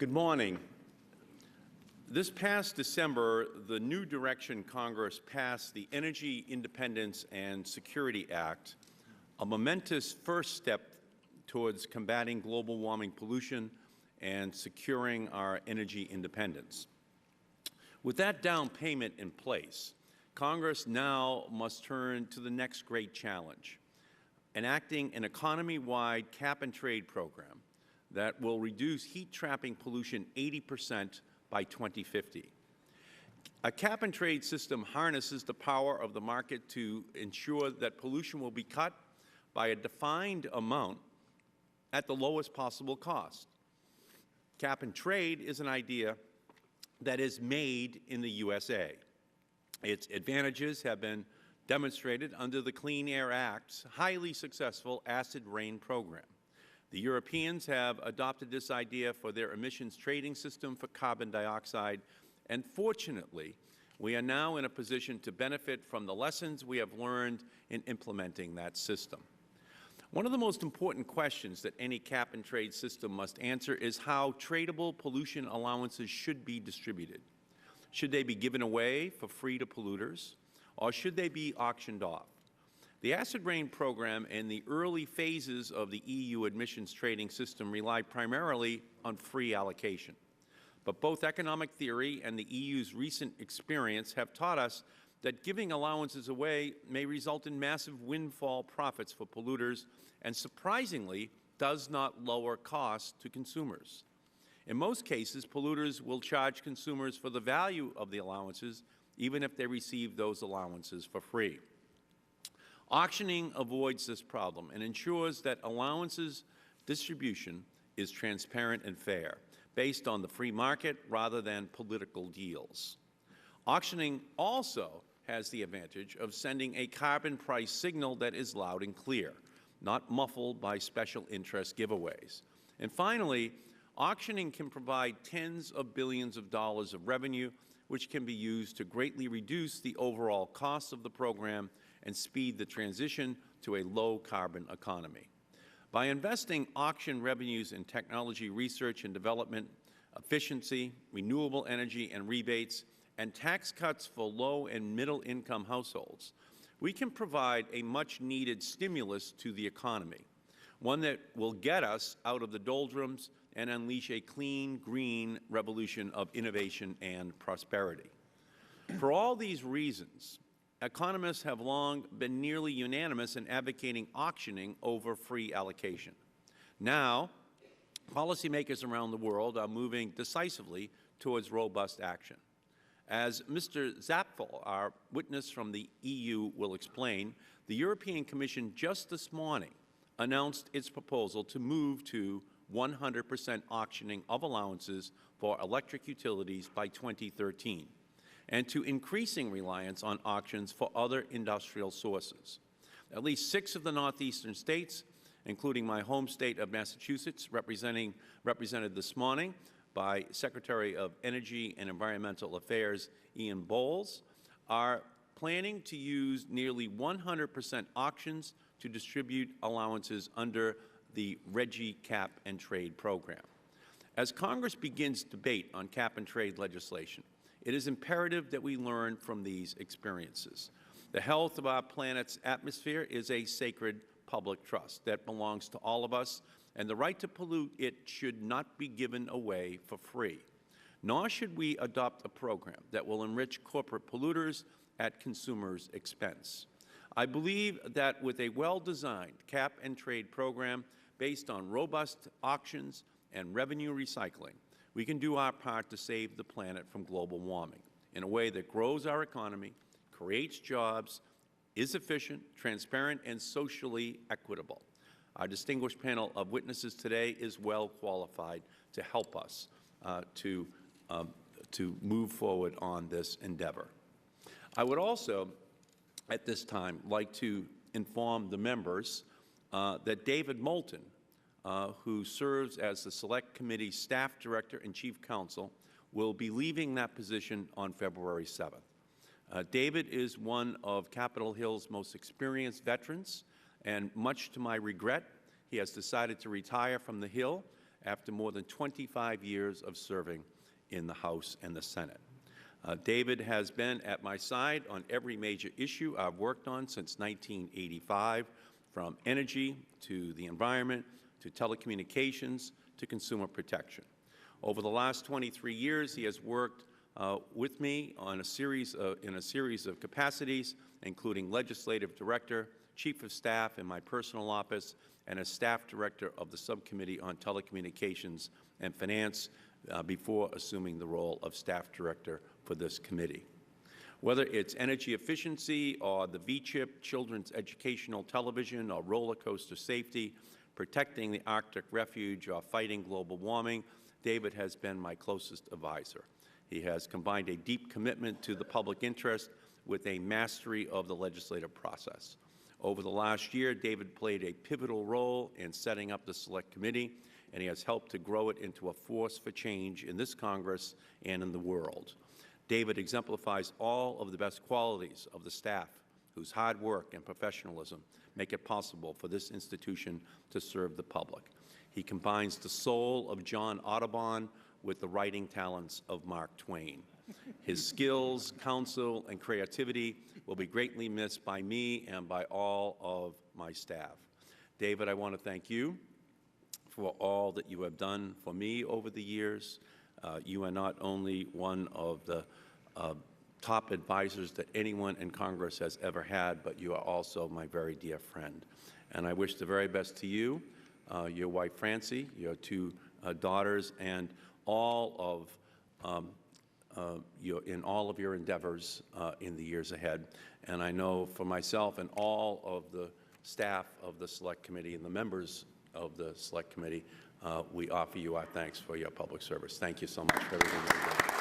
Good morning. This past December, the New Direction Congress passed the Energy Independence and Security Act, a momentous first step towards combating global warming pollution and securing our energy independence. With that down payment in place, Congress now must turn to the next great challenge, enacting an economy-wide cap-and-trade program that will reduce heat-trapping pollution 80% by 2050. A cap-and-trade system harnesses the power of the market to ensure that pollution will be cut by a defined amount at the lowest possible cost. Cap-and-trade is an idea that is made in the USA. Its advantages have been demonstrated under the Clean Air Act's highly successful acid rain program. The Europeans have adopted this idea for their emissions trading system for carbon dioxide, and fortunately, we are now in a position to benefit from the lessons we have learned in implementing that system. One of the most important questions that any cap-and-trade system must answer is how tradable pollution allowances should be distributed. Should they be given away for free to polluters, or should they be auctioned off? The acid rain program and the early phases of the EU emissions trading system rely primarily on free allocation. But both economic theory and the EU's recent experience have taught us that giving allowances away may result in massive windfall profits for polluters and, surprisingly, does not lower costs to consumers. In most cases, polluters will charge consumers for the value of the allowances, even if they receive those allowances for free. Auctioning avoids this problem and ensures that allowances distribution is transparent and fair, based on the free market rather than political deals. Auctioning also has the advantage of sending a carbon price signal that is loud and clear, not muffled by special interest giveaways. And finally, auctioning can provide tens of billions of dollars of revenue, which can be used to greatly reduce the overall cost of the program and speed the transition to a low-carbon economy. By investing auction revenues in technology research and development, efficiency, renewable energy and rebates, and tax cuts for low- and middle-income households, we can provide a much-needed stimulus to the economy, one that will get us out of the doldrums and unleash a clean, green revolution of innovation and prosperity. For all these reasons, economists have long been nearly unanimous in advocating auctioning over free allocation. Now, policymakers around the world are moving decisively towards robust action. As Mr. Zapfel, our witness from the EU, will explain, the European Commission just this morning announced its proposal to move to 100% auctioning of allowances for electric utilities by 2013. And to increasing reliance on auctions for other industrial sources. At least 6 of the northeastern states, including my home state of Massachusetts, represented this morning by Secretary of Energy and Environmental Affairs Ian Bowles, are planning to use nearly 100% auctions to distribute allowances under the RGGI cap-and-trade program. As Congress begins debate on cap-and-trade legislation, it is imperative that we learn from these experiences. The health of our planet's atmosphere is a sacred public trust that belongs to all of us, and the right to pollute it should not be given away for free. Nor should we adopt a program that will enrich corporate polluters at consumers' expense. I believe that with a well-designed cap-and-trade program based on robust auctions and revenue recycling, we can do our part to save the planet from global warming in a way that grows our economy, creates jobs, is efficient, transparent, and socially equitable. Our distinguished panel of witnesses today is well qualified to help us to move forward on this endeavor. I would also, at this time, like to inform the members that David Moulton, who serves as the Select Committee Staff Director and Chief Counsel, will be leaving that position on February 7th. David is one of Capitol Hill's most experienced veterans, and much to my regret, he has decided to retire from the Hill after more than 25 years of serving in the House and the Senate. David has been at my side on every major issue I've worked on since 1985, from energy to the environment to telecommunications to consumer protection. Over the last 23 years, he has worked with me on in a series of capacities, including legislative director, chief of staff in my personal office, and as staff director of the Subcommittee on Telecommunications and Finance before assuming the role of staff director for this committee. Whether it's energy efficiency or the VCHIP, children's educational television, or roller coaster safety, protecting the Arctic refuge, or fighting global warming, David has been my closest advisor. He has combined a deep commitment to the public interest with a mastery of the legislative process. Over the last year, David played a pivotal role in setting up the Select Committee, and he has helped to grow it into a force for change in this Congress and in the world. David exemplifies all of the best qualities of the staff, whose hard work and professionalism make it possible for this institution to serve the public. He combines the soul of John Audubon with the writing talents of Mark Twain. His skills, counsel, and creativity will be greatly missed by me and by all of my staff. David, I want to thank you for all that you have done for me over the years. You are not only one of the top advisors that anyone in Congress has ever had, but you are also my very dear friend. And I wish the very best to you, your wife Francie, your two daughters, and all of in all of your endeavors in the years ahead. And I know for myself and all of the staff of the Select Committee and the members of the Select Committee, we offer you our thanks for your public service. Thank you so much for everything that you did.